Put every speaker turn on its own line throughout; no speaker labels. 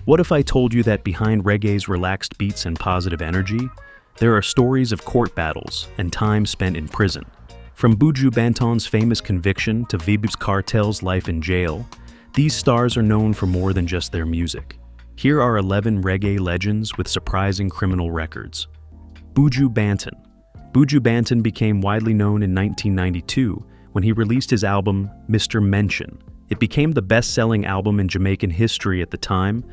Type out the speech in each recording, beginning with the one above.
What if I told you that behind reggae's relaxed beats and positive energy, there are stories of court battles and time spent in prison? From Buju Banton's famous conviction to Vybz Kartel's life in jail, these stars are known for more than just their music. Here are 11 reggae legends with surprising criminal records. Buju Banton. Buju Banton became widely known in 1992 when he released his album, Mr. Mention. It became the best-selling album in Jamaican history at the time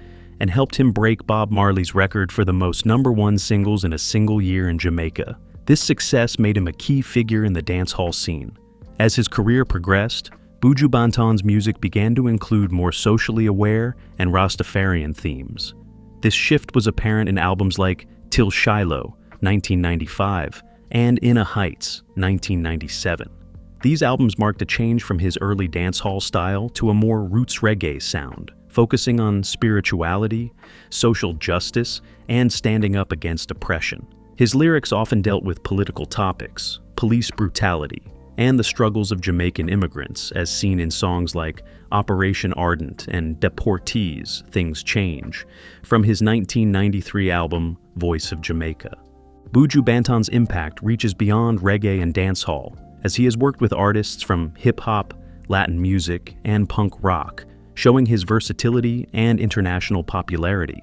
and helped him break Bob Marley's record for the most #1 singles in a single year in Jamaica. This success made him a key figure in the dancehall scene. As his career progressed, Buju Banton's music began to include more socially aware and Rastafarian themes. This shift was apparent in albums like Till Shiloh, 1995, and Inna Heights, 1997. These albums marked a change from his early dancehall style to a more roots reggae sound, focusing on spirituality, social justice, and standing up against oppression. His lyrics often dealt with political topics, police brutality, and the struggles of Jamaican immigrants, as seen in songs like Operation Ardent and Deportees, Things Change, from his 1993 album, Voice of Jamaica. Buju Banton's impact reaches beyond reggae and dancehall, as he has worked with artists from hip-hop, Latin music, and punk rock, showing his versatility and international popularity.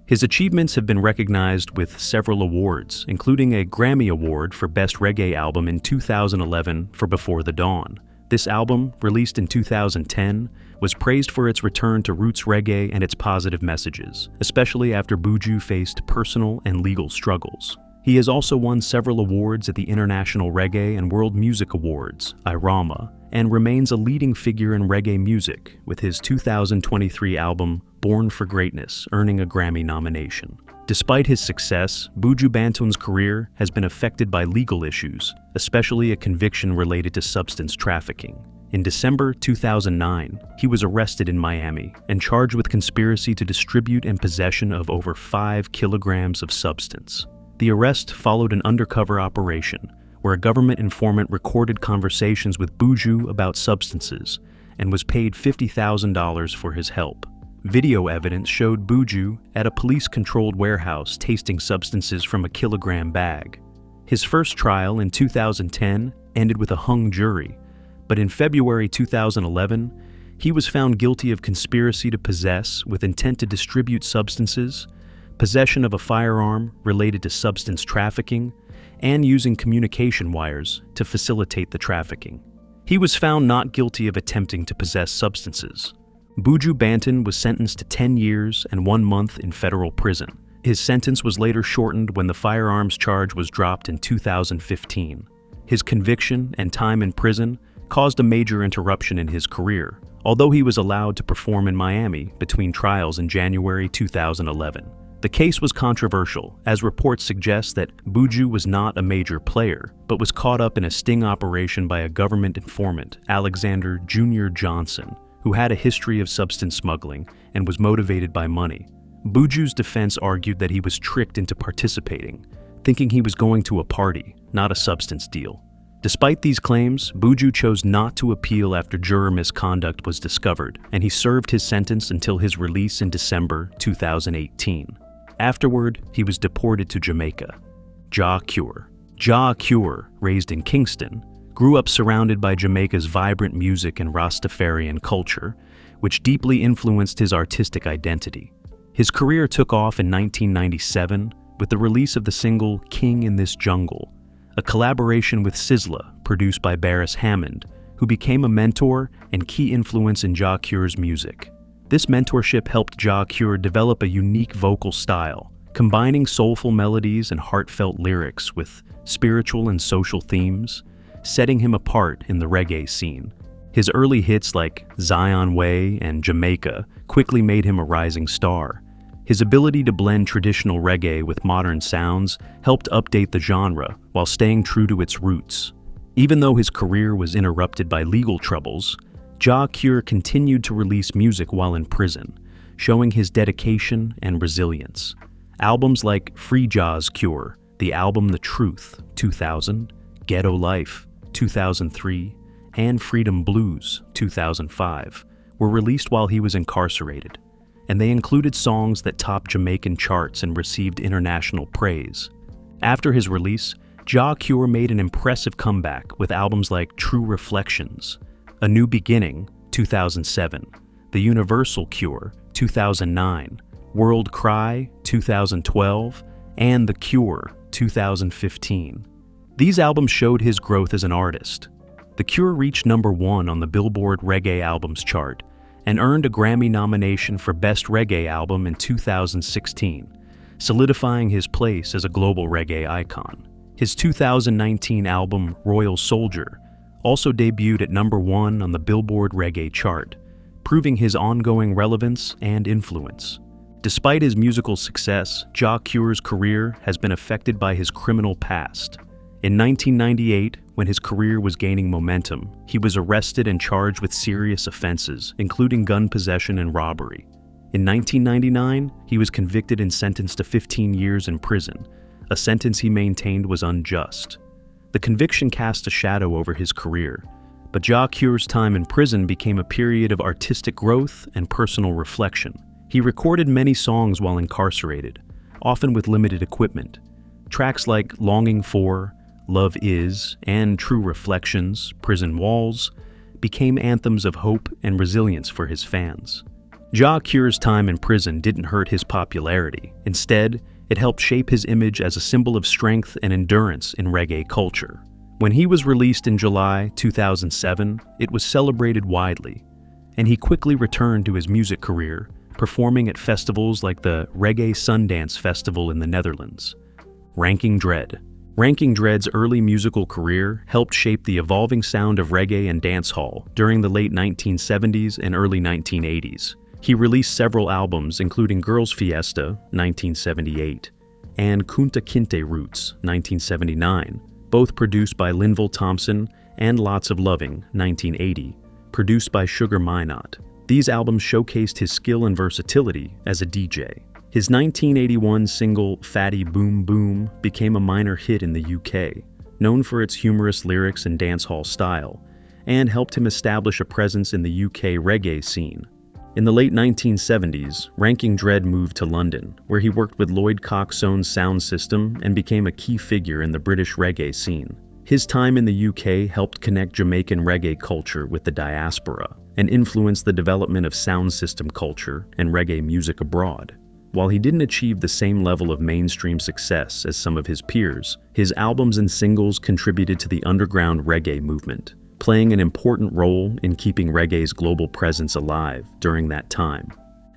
His achievements have been recognized with several awards, including a Grammy Award for Best Reggae Album in 2011 for Before the Dawn. This album, released in 2010, was praised for its return to roots reggae and its positive messages, especially after Buju faced personal and legal struggles. He has also won several awards at the International Reggae and World Music Awards, IRAMA, and remains a leading figure in reggae music, with his 2023 album, Born for Greatness, earning a Grammy nomination. Despite his success, Buju Banton's career has been affected by legal issues, especially a conviction related to substance trafficking. In December 2009, he was arrested in Miami and charged with conspiracy to distribute and possession of over 5 kilograms of substance. The arrest followed an undercover operation where a government informant recorded conversations with Buju about substances and was paid $50,000 for his help. Video evidence showed Buju at a police-controlled warehouse tasting substances from a kilogram bag. His first trial in 2010 ended with a hung jury, but in February 2011, he was found guilty of conspiracy to possess with intent to distribute substances, possession of a firearm related to substance trafficking, and using communication wires to facilitate the trafficking. He was found not guilty of attempting to possess substances. Buju Banton was sentenced to 10 years and 1 month in federal prison. His sentence was later shortened when the firearms charge was dropped in 2015. His conviction and time in prison caused a major interruption in his career, although he was allowed to perform in Miami between trials in January 2011. The case was controversial, as reports suggest that Buju was not a major player, but was caught up in a sting operation by a government informant, Alexander Jr. Johnson, who had a history of substance smuggling and was motivated by money. Buju's defense argued that he was tricked into participating, thinking he was going to a party, not a substance deal. Despite these claims, Buju chose not to appeal after juror misconduct was discovered, and he served his sentence until his release in December 2018. Afterward, he was deported to Jamaica. Jah Cure. Jah Cure, raised in Kingston, grew up surrounded by Jamaica's vibrant music and Rastafarian culture, which deeply influenced his artistic identity. His career took off in 1997 with the release of the single King in This Jungle, a collaboration with Sizzla produced by Barris Hammond, who became a mentor and key influence in Jah Cure's music. This mentorship helped Jah Cure develop a unique vocal style, combining soulful melodies and heartfelt lyrics with spiritual and social themes, setting him apart in the reggae scene. His early hits like Zion Way and Jamaica quickly made him a rising star. His ability to blend traditional reggae with modern sounds helped update the genre while staying true to its roots. Even though his career was interrupted by legal troubles, Jah Cure continued to release music while in prison, showing his dedication and resilience. Albums like Free Jah's Cure, the album The Truth, 2000, Ghetto Life, 2003, and Freedom Blues, 2005, were released while he was incarcerated. and they included songs that topped Jamaican charts and received international praise. After his release, Jah Cure made an impressive comeback with albums like True Reflections, A New Beginning, 2007, The Universal Cure, 2009, World Cry, 2012, and The Cure, 2015. These albums showed his growth as an artist. The Cure reached #1 on the Billboard Reggae Albums chart and earned a Grammy nomination for Best Reggae Album in 2016, solidifying his place as a global reggae icon. His 2019 album, Royal Soldier, also debuted at #1 on the Billboard Reggae chart, proving his ongoing relevance and influence. Despite his musical success, Jah Cure's career has been affected by his criminal past. In 1998, when his career was gaining momentum, he was arrested and charged with serious offenses, including gun possession and robbery. In 1999, he was convicted and sentenced to 15 years in prison, a sentence he maintained was unjust. The conviction cast a shadow over his career, but Jah Cure's time in prison became a period of artistic growth and personal reflection. He recorded many songs while incarcerated, often with limited equipment. Tracks like Longing For, Love Is, and True Reflections, Prison Walls, became anthems of hope and resilience for his fans. Jah Cure's time in prison didn't hurt his popularity. Instead, it helped shape his image as a symbol of strength and endurance in reggae culture. When he was released in July 2007, it was celebrated widely, and he quickly returned to his music career, performing at festivals like the Reggae Sundance Festival in the Netherlands. Ranking Dread. Ranking Dread's early musical career helped shape the evolving sound of reggae and dancehall during the late 1970s and early 1980s. He released several albums, including Girls Fiesta, 1978, and Kunta Kinte Roots, 1979, both produced by Linval Thompson, and Lots of Loving, 1980, produced by Sugar Minot. These albums showcased his skill and versatility as a DJ. His 1981 single Fatty Boom Boom became a minor hit in the UK, known for its humorous lyrics and dancehall style, and helped him establish a presence in the UK reggae scene. In the late 1970s, Ranking Dread moved to London, where he worked with Lloyd Coxone's sound system and became a key figure in the British reggae scene. His time in the UK helped connect Jamaican reggae culture with the diaspora and influenced the development of sound system culture and reggae music abroad. While he didn't achieve the same level of mainstream success as some of his peers, his albums and singles contributed to the underground reggae movement, playing an important role in keeping reggae's global presence alive during that time.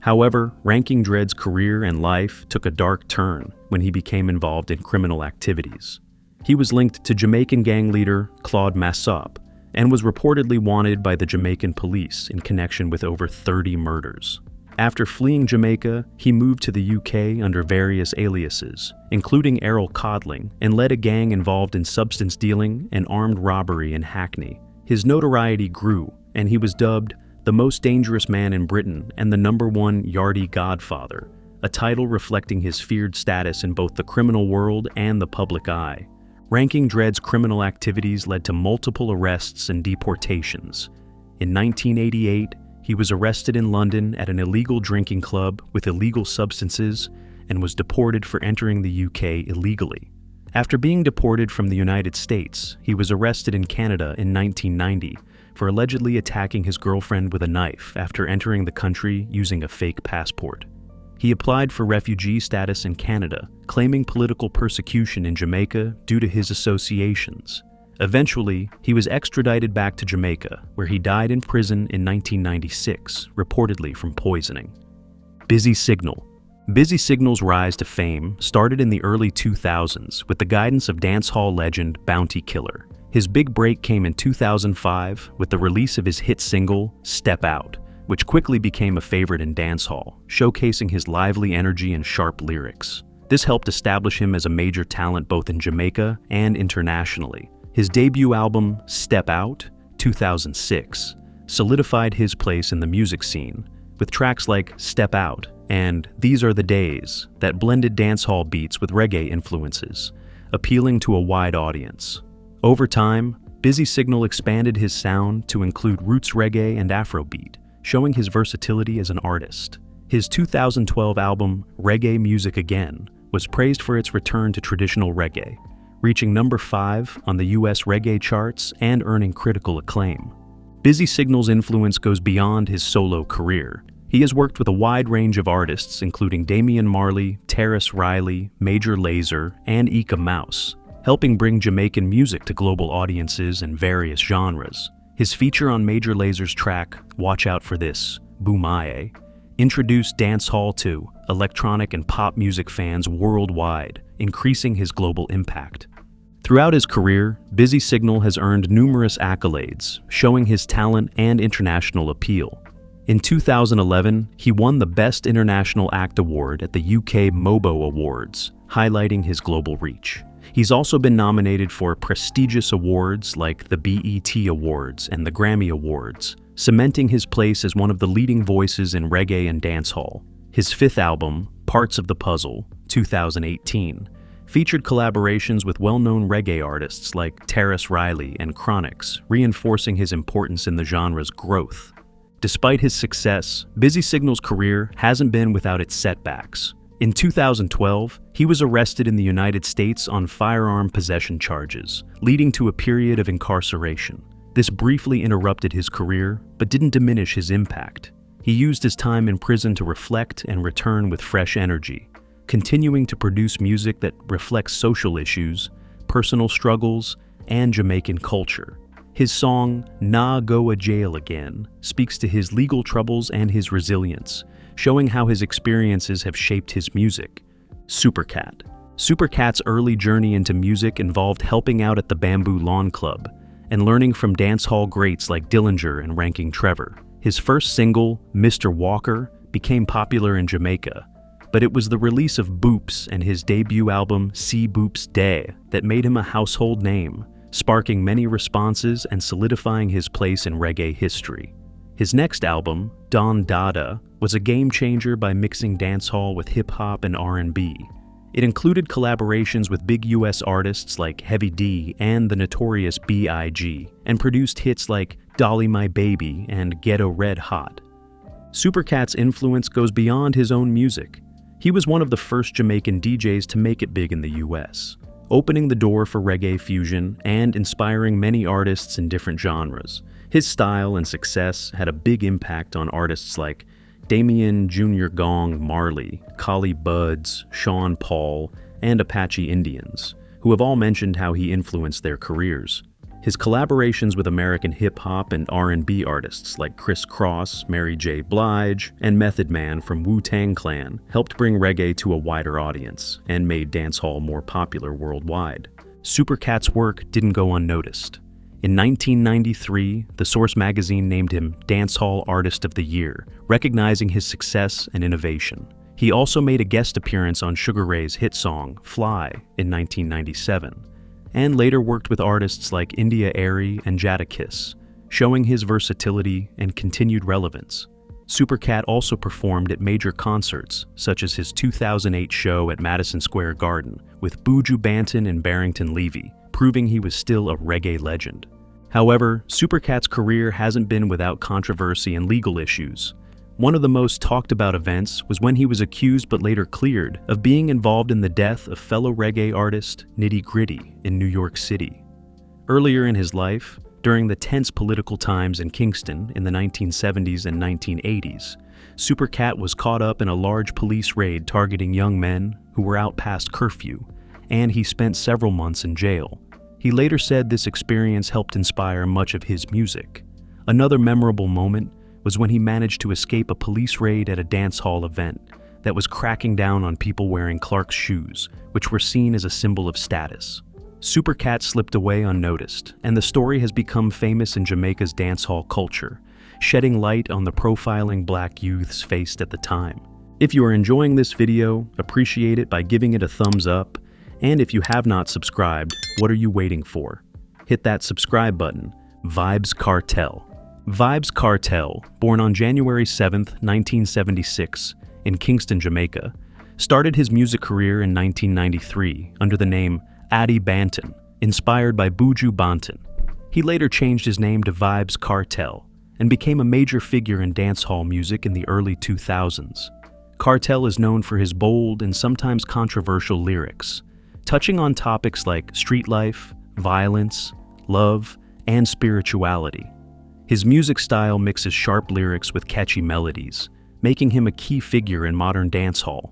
However, Ranking Dread's career and life took a dark turn when he became involved in criminal activities. He was linked to Jamaican gang leader Claude Massop and was reportedly wanted by the Jamaican police in connection with over 30 murders. After fleeing Jamaica, he moved to the UK under various aliases, including Errol Codling, and led a gang involved in substance dealing and armed robbery in Hackney. His notoriety grew, and he was dubbed the most dangerous man in Britain and the #1 Yardie Godfather, a title reflecting his feared status in both the criminal world and the public eye. Ranking Dread's criminal activities led to multiple arrests and deportations. In 1988, he was arrested in London at an illegal drinking club with illegal substances and was deported for entering the UK illegally. After being deported from the United States, he was arrested in Canada in 1990 for allegedly attacking his girlfriend with a knife after entering the country using a fake passport. He applied for refugee status in Canada, claiming political persecution in Jamaica due to his associations. Eventually, he was extradited back to Jamaica, where he died in prison in 1996, reportedly from poisoning. Busy Signal. Busy Signal's rise to fame started in the early 2000s with the guidance of dancehall legend Bounty Killer. His big break came in 2005 with the release of his hit single, Step Out, which quickly became a favorite in dancehall, showcasing his lively energy and sharp lyrics. This helped establish him as a major talent both in Jamaica and internationally. His debut album, Step Out, 2006, solidified his place in the music scene, with tracks like Step Out and These Are the Days that blended dancehall beats with reggae influences, appealing to a wide audience. Over time, Busy Signal expanded his sound to include roots reggae and Afrobeat, showing his versatility as an artist. His 2012 album, Reggae Music Again, was praised for its return to traditional reggae, reaching number 5 on the US reggae charts and earning critical acclaim. Busy Signal's influence goes beyond his solo career. He has worked with a wide range of artists including Damian Marley, Terrace Riley, Major Lazer, and Ika Mouse, helping bring Jamaican music to global audiences in various genres. His feature on Major Lazer's track, Watch Out For This, Boomaye, introduced dancehall to electronic and pop music fans worldwide, increasing his global impact. Throughout his career, Busy Signal has earned numerous accolades, showing his talent and international appeal. In 2011, he won the Best International Act Award at the UK MOBO Awards, highlighting his global reach. He's also been nominated for prestigious awards like the BET Awards and the Grammy Awards, cementing his place as one of the leading voices in reggae and dancehall. His 5th album, Parts of the Puzzle, 2018, featured collaborations with well-known reggae artists like Terrace Riley and Chronix, reinforcing his importance in the genre's growth. Despite his success, Busy Signal's career hasn't been without its setbacks. In 2012, he was arrested in the United States on firearm possession charges, leading to a period of incarceration. This briefly interrupted his career, but didn't diminish his impact. He used his time in prison to reflect and return with fresh energy, continuing to produce music that reflects social issues, personal struggles, and Jamaican culture. His song, Nah Go a Jail Again, speaks to his legal troubles and his resilience, showing how his experiences have shaped his music. Supercat. Supercat's early journey into music involved helping out at the Bamboo Lawn Club and learning from dancehall greats like Dillinger and Ranking Trevor. His first single, Mr. Walker, became popular in Jamaica, but it was the release of Boops and his debut album, See Boops Day, that made him a household name, sparking many responses and solidifying his place in reggae history. His next album, Don Dada, was a game-changer by mixing dancehall with hip-hop and R&B. It included collaborations with big US artists like Heavy D and the notorious B.I.G., and produced hits like Dolly My Baby and Ghetto Red Hot. Supercat's influence goes beyond his own music. He was one of the first Jamaican DJs to make it big in the US, opening the door for reggae fusion and inspiring many artists in different genres. His style and success had a big impact on artists like Damian Jr. Gong Marley, Collie Buddz, Sean Paul, and Apache Indians, who have all mentioned how he influenced their careers. His collaborations with American hip-hop and R&B artists like Criss Cross, Mary J. Blige, and Method Man from Wu-Tang Clan helped bring reggae to a wider audience and made dancehall more popular worldwide. Supercat's work didn't go unnoticed. In 1993, The Source magazine named him Dancehall Artist of the Year, recognizing his success and innovation. He also made a guest appearance on Sugar Ray's hit song, Fly, in 1997, and later worked with artists like India Arie and Jadakiss, showing his versatility and continued relevance. Supercat also performed at major concerts, such as his 2008 show at Madison Square Garden with Buju Banton and Barrington Levy, proving he was still a reggae legend. However, Supercat's career hasn't been without controversy and legal issues. One of the most talked about events was when he was accused but later cleared of being involved in the death of fellow reggae artist Nitty Gritty in New York City. Earlier in his life, during the tense political times in Kingston in the 1970s and 1980s, Supercat was caught up in a large police raid targeting young men who were out past curfew, and he spent several months in jail. He later said this experience helped inspire much of his music. Another memorable moment was when he managed to escape a police raid at a dance hall event that was cracking down on people wearing Clark's shoes, which were seen as a symbol of status. Supercat slipped away unnoticed, and the story has become famous in Jamaica's dancehall culture, shedding light on the profiling black youths faced at the time. If you are enjoying this video, appreciate it by giving it a thumbs up, and if you have not subscribed, what are you waiting for? Hit that subscribe button. Vybz Kartel. Vybz Kartel, born on January 7, 1976, in Kingston, Jamaica, started his music career in 1993 under the name Addy Banton, inspired by Buju Banton. He later changed his name to Vybz Kartel and became a major figure in dancehall music in the early 2000s. Cartel is known for his bold and sometimes controversial lyrics, touching on topics like street life, violence, love, and spirituality. His music style mixes sharp lyrics with catchy melodies, making him a key figure in modern dancehall.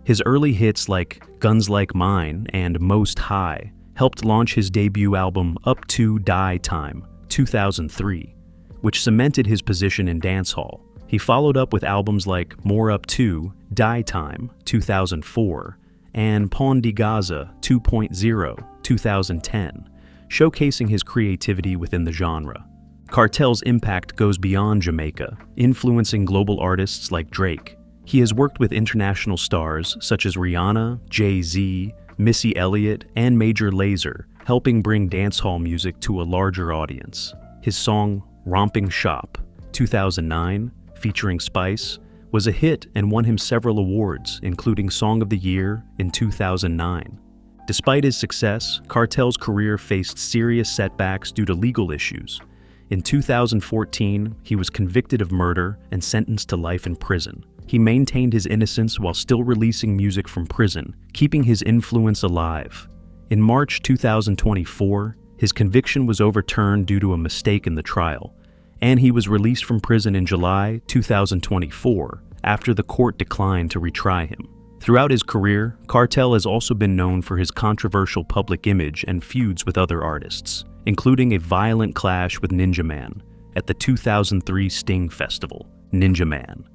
His early hits like Guns Like Mine and Most High helped launch his debut album Up To Die Time, 2003, which cemented his position in dancehall. He followed up with albums like More Up To Die Time, 2004, and Pon de Gaza 2.0, 2010, showcasing his creativity within the genre. Cartel's impact goes beyond Jamaica, influencing global artists like Drake. He has worked with international stars such as Rihanna, Jay-Z, Missy Elliott, and Major Lazer, helping bring dancehall music to a larger audience. His song Romping Shop, 2009, featuring Spice, was a hit and won him several awards, including Song of the Year in 2009. Despite his success, Cartel's career faced serious setbacks due to legal issues. In 2014, he was convicted of murder and sentenced to life in prison. He maintained his innocence while still releasing music from prison, keeping his influence alive. In March 2024, his conviction was overturned due to a mistake in the trial, and he was released from prison in July 2024 after the court declined to retry him. Throughout his career, Cartel has also been known for his controversial public image and feuds with other artists, including a violent clash with Ninja Man at the 2003 Sting Festival. Ninja Man.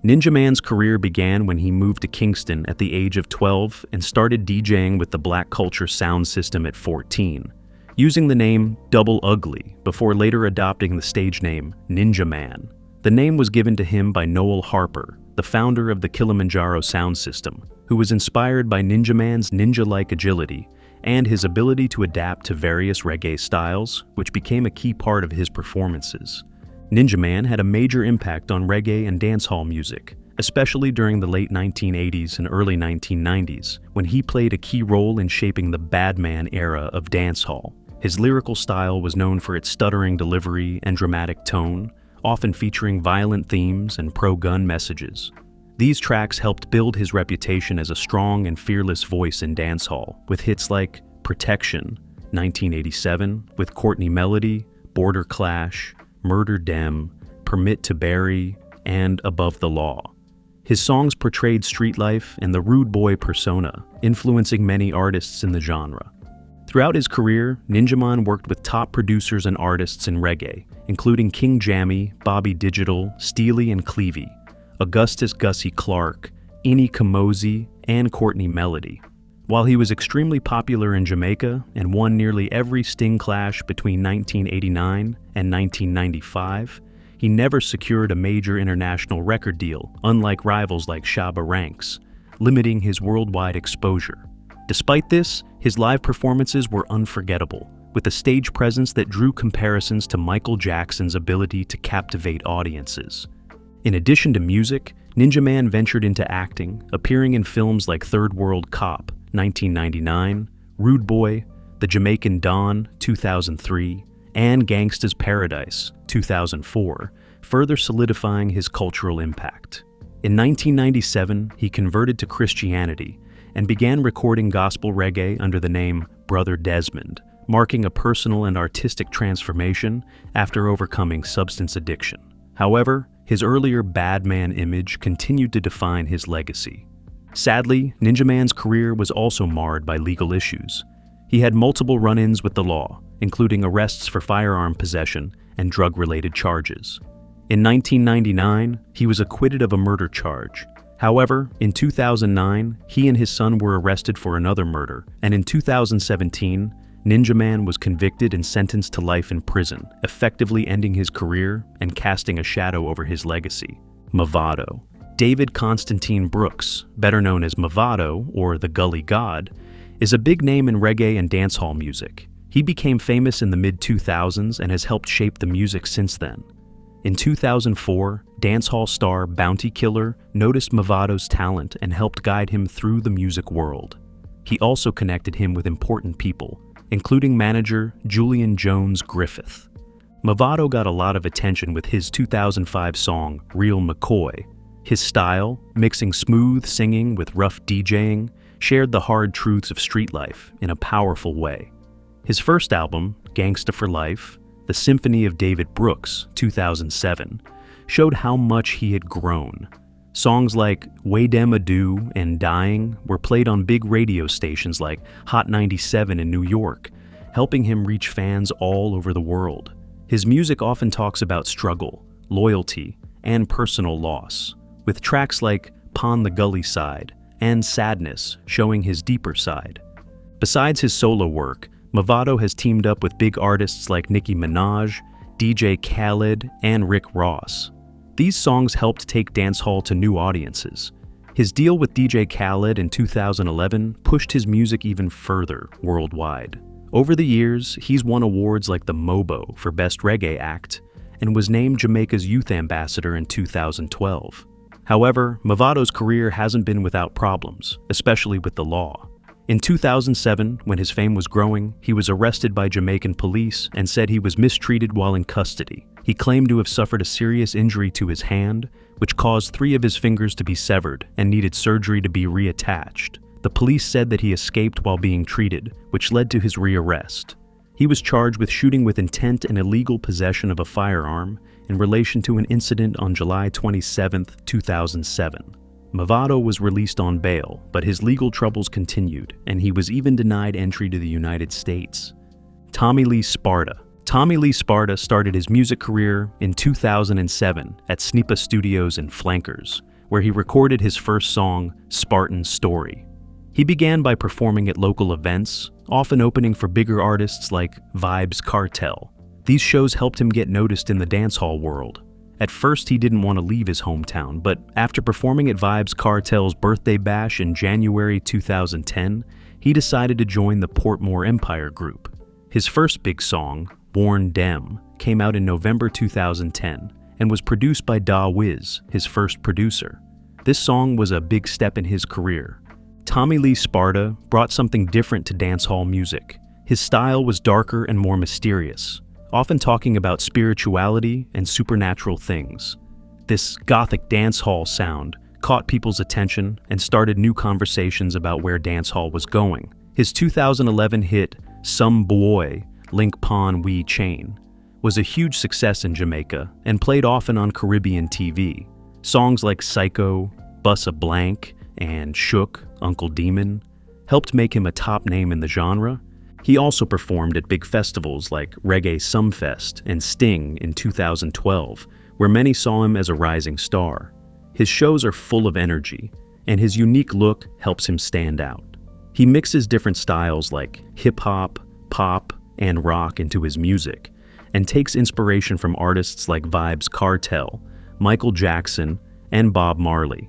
Ninja Man's career began when he moved to Kingston at the age of 12 and started DJing with the Black Culture sound system at 14, using the name Double Ugly before later adopting the stage name Ninja Man. The name was given to him by Noel Harper, the founder of the Kilimanjaro sound system, who was inspired by Ninja Man's ninja-like agility and his ability to adapt to various reggae styles, which became a key part of his performances. Ninja Man had a major impact on reggae and dancehall music, especially during the late 1980s and early 1990s, when he played a key role in shaping the Badman era of dancehall. His lyrical style was known for its stuttering delivery and dramatic tone, often featuring violent themes and pro-gun messages. These tracks helped build his reputation as a strong and fearless voice in dancehall, with hits like Protection, 1987, with Courtney Melody, Border Clash, Murder Dem, Permit to Bury, and Above the Law. His songs portrayed street life and the rude boy persona, influencing many artists in the genre. Throughout his career, Ninja Man worked with top producers and artists in reggae, including King Jammy, Bobby Digital, Steely and Clevie, Augustus Gussie Clarke, Ini Kamoze, and Courtney Melody. While he was extremely popular in Jamaica and won nearly every Sting clash between 1989 and 1995, he never secured a major international record deal, unlike rivals like Shabba Ranks, limiting his worldwide exposure. Despite this, his live performances were unforgettable, with a stage presence that drew comparisons to Michael Jackson's ability to captivate audiences. In addition to music, Ninja Man ventured into acting, appearing in films like Third World Cop, 1999, Rude Boy, The Jamaican Don, 2003, and Gangsta's Paradise, 2004, further solidifying his cultural impact. In 1997, he converted to Christianity and began recording gospel reggae under the name Brother Desmond, marking a personal and artistic transformation after overcoming substance addiction. However, his earlier bad man image continued to define his legacy. Sadly, Ninja Man's career was also marred by legal issues. He had multiple run-ins with the law, including arrests for firearm possession and drug-related charges. In 1999, he was acquitted of a murder charge. However, in 2009, he and his son were arrested for another murder, and in 2017, Ninja Man was convicted and sentenced to life in prison, effectively ending his career and casting a shadow over his legacy. Mavado. David Constantine Brooks, better known as Mavado, or the Gully God, is a big name in reggae and dancehall music. He became famous in the mid-2000s and has helped shape the music since then. In 2004, dancehall star Bounty Killer noticed Mavado's talent and helped guide him through the music world. He also connected him with important people, including manager Julian Jones Griffith. Mavado got a lot of attention with his 2005 song, Real McCoy, His style, mixing smooth singing with rough DJing, shared the hard truths of street life in a powerful way. His first album, Gangsta for Life, The Symphony of David Brooks, 2007, showed how much he had grown. Songs like Way Dem Ado and Dying were played on big radio stations like Hot 97 in New York, helping him reach fans all over the world. His music often talks about struggle, loyalty, and personal loss, with tracks like Pon the Gully Side and Sadness showing his deeper side. Besides his solo work, Mavado has teamed up with big artists like Nicki Minaj, DJ Khaled, and Rick Ross. These songs helped take dancehall to new audiences. His deal with DJ Khaled in 2011 pushed his music even further worldwide. Over the years, he's won awards like the MOBO for Best Reggae Act and was named Jamaica's Youth Ambassador in 2012. However, Mavado's career hasn't been without problems, especially with the law. In 2007, when his fame was growing, he was arrested by Jamaican police and said he was mistreated while in custody. He claimed to have suffered a serious injury to his hand, which caused 3 of his fingers to be severed and needed surgery to be reattached. The police said that he escaped while being treated, which led to his rearrest. He was charged with shooting with intent and illegal possession of a firearm in relation to an incident on July 27, 2007. Mavado was released on bail, but his legal troubles continued, and he was even denied entry to the United States. Tommy Lee Sparta. Tommy Lee Sparta started his music career in 2007 at Sneepa Studios in Flankers, where he recorded his first song, Spartan Story. He began by performing at local events, often opening for bigger artists like Vybz Cartel. These shows helped him get noticed in the dancehall world. At first, he didn't want to leave his hometown, but after performing at Vybz Cartel's birthday bash in January 2010, he decided to join the Portmore Empire group. His first big song, Worn Dem, came out in November 2010 and was produced by Da Wiz, his first producer. This song was a big step in his career. Tommy Lee Sparta brought something different to dancehall music. His style was darker and more mysterious, often talking about spirituality and supernatural things. This gothic dancehall sound caught people's attention and started new conversations about where dancehall was going. His 2011 hit, Some Boy, Link Pon We Chain, was a huge success in Jamaica and played often on Caribbean TV. Songs like Psycho, Bus a Blank, and Shook, Uncle Demon helped make him a top name in the genre. He also performed at big festivals like Reggae Sumfest and Sting in 2012, where many saw him as a rising star. His shows are full of energy, and his unique look helps him stand out. He mixes different styles like hip-hop, pop, and rock into his music, and takes inspiration from artists like Vybz Cartel, Michael Jackson, and Bob Marley.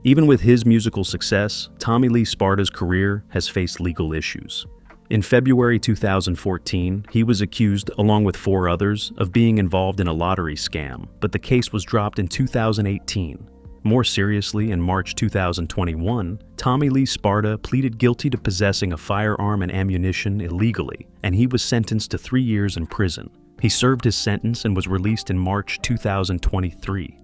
Even with his musical success, Tommy Lee Sparta's career has faced legal issues. In February 2014, he was accused, along with 4 others, of being involved in a lottery scam, but the case was dropped in 2018. More seriously, in March 2021, Tommy Lee Sparta pleaded guilty to possessing a firearm and ammunition illegally, and he was sentenced to 3 years in prison. He served his sentence and was released in March 2023.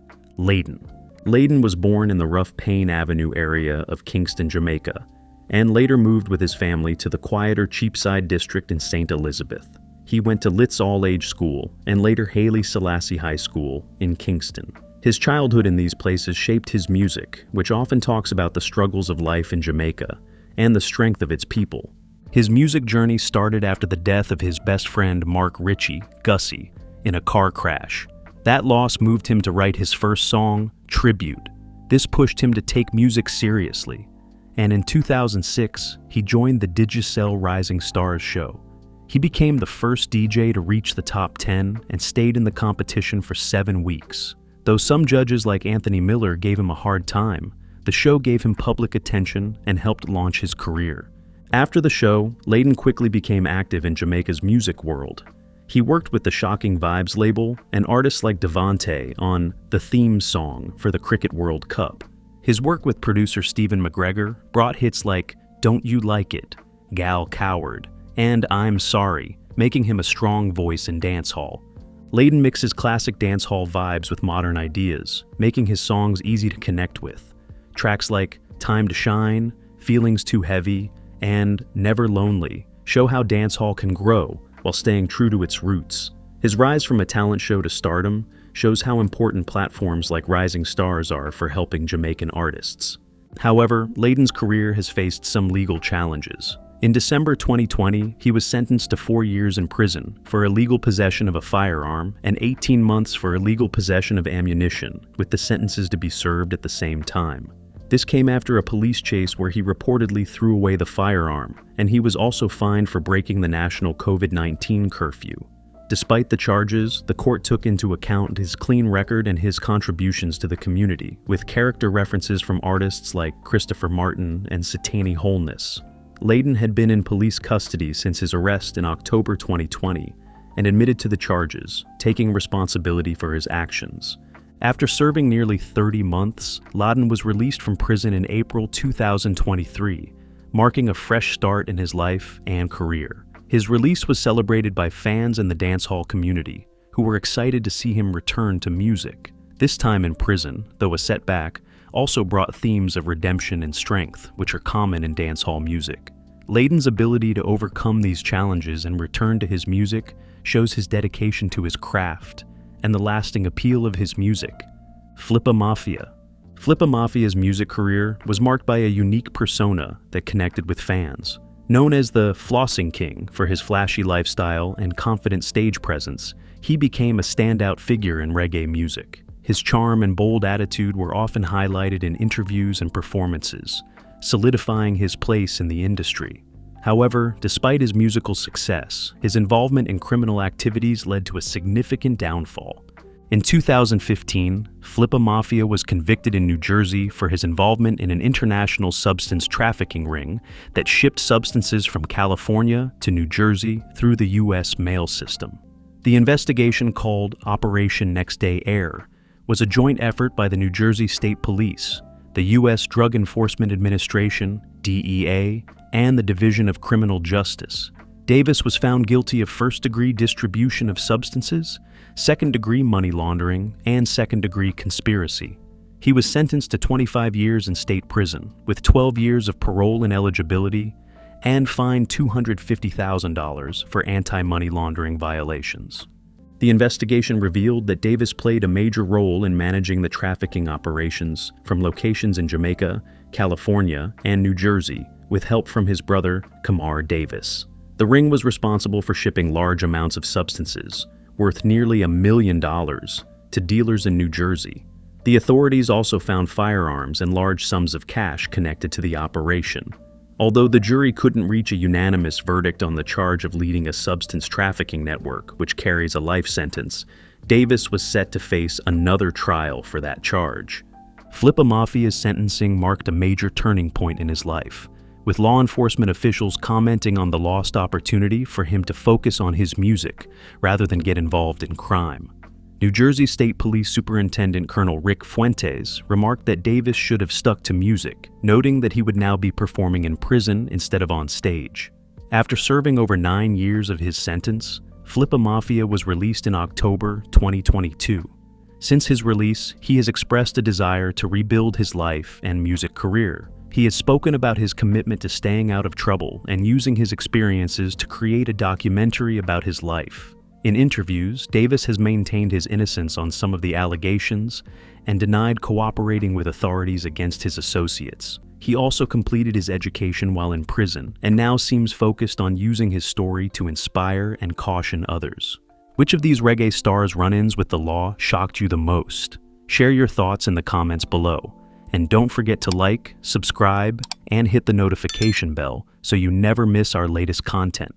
Layden was born in the Rough Payne Avenue area of Kingston, Jamaica, and later moved with his family to the quieter Cheapside district in St. Elizabeth. He went to Litz All-Age School and later Haile Selassie High School in Kingston. His childhood in these places shaped his music, which often talks about the struggles of life in Jamaica and the strength of its people. His music journey started after the death of his best friend Mark Ritchie, Gussie, in a car crash. That loss moved him to write his first song, Tribute. This pushed him to take music seriously, and in 2006, he joined the Digicel Rising Stars show. He became the first DJ to reach the top 10 and stayed in the competition for 7 weeks. Though some judges like Anthony Miller gave him a hard time, the show gave him public attention and helped launch his career. After the show, Layden quickly became active in Jamaica's music world. He worked with the Shocking Vibes label and artists like Devante on the theme song for the Cricket World Cup. His work with producer Stephen McGregor brought hits like Don't You Like It, Gal Coward, and I'm Sorry, making him a strong voice in dancehall. Layden mixes classic dancehall vibes with modern ideas, making his songs easy to connect with. Tracks like Time to Shine, Feelings Too Heavy, and Never Lonely show how dancehall can grow while staying true to its roots. His rise from a talent show to stardom shows how important platforms like Rising Stars are for helping Jamaican artists. However, Layden's career has faced some legal challenges. In December 2020, he was sentenced to 4 years in prison for illegal possession of a firearm and 18 months for illegal possession of ammunition, with the sentences to be served at the same time. This came after a police chase where he reportedly threw away the firearm, and he was also fined for breaking the national COVID-19 curfew. Despite the charges, the court took into account his clean record and his contributions to the community, with character references from artists like Christopher Martin and Satani Holness. Layden had been in police custody since his arrest in October 2020 and admitted to the charges, taking responsibility for his actions. After serving nearly 30 months, Layden was released from prison in April 2023, marking a fresh start in his life and career. His release was celebrated by fans in the dancehall community, who were excited to see him return to music. This time in prison, though a setback, also brought themes of redemption and strength, which are common in dancehall music. Layden's ability to overcome these challenges and return to his music shows his dedication to his craft and the lasting appeal of his music. A Mafia. A Mafia's music career was marked by a unique persona that connected with fans. Known as the Flossing King for his flashy lifestyle and confident stage presence, he became a standout figure in reggae music. His charm and bold attitude were often highlighted in interviews and performances, solidifying his place in the industry. However, despite his musical success, his involvement in criminal activities led to a significant downfall. In 2015, A Mafia was convicted in New Jersey for his involvement in an international substance trafficking ring that shipped substances from California to New Jersey through the U.S. mail system. The investigation, called Operation Next Day Air, was a joint effort by the New Jersey State Police, the U.S. Drug Enforcement Administration, DEA, and the Division of Criminal Justice. Davis was found guilty of first-degree distribution of substances, second-degree money laundering, and second-degree conspiracy. He was sentenced to 25 years in state prison, with 12 years of parole ineligibility, and fined $250,000 for anti-money laundering violations. The investigation revealed that Davis played a major role in managing the trafficking operations from locations in Jamaica, California, and New Jersey, with help from his brother, Kamar Davis. The ring was responsible for shipping large amounts of substances, worth nearly $1 million, to dealers in New Jersey. The authorities also found firearms and large sums of cash connected to the operation. Although the jury couldn't reach a unanimous verdict on the charge of leading a substance trafficking network, which carries a life sentence, Davis was set to face another trial for that charge. A Mafia's sentencing marked a major turning point in his life, with law enforcement officials commenting on the lost opportunity for him to focus on his music rather than get involved in crime. New Jersey State Police Superintendent Colonel Rick Fuentes remarked that Davis should have stuck to music, noting that he would now be performing in prison instead of on stage. After serving over 9 years of his sentence, A Mafia was released in October 2022. Since his release, he has expressed a desire to rebuild his life and music career. He has spoken about his commitment to staying out of trouble and using his experiences to create a documentary about his life. In interviews, Davis has maintained his innocence on some of the allegations and denied cooperating with authorities against his associates. He also completed his education while in prison and now seems focused on using his story to inspire and caution others. Which of these reggae stars' run-ins with the law shocked you the most? Share your thoughts in the comments below. And don't forget to like, subscribe, and hit the notification bell so you never miss our latest content.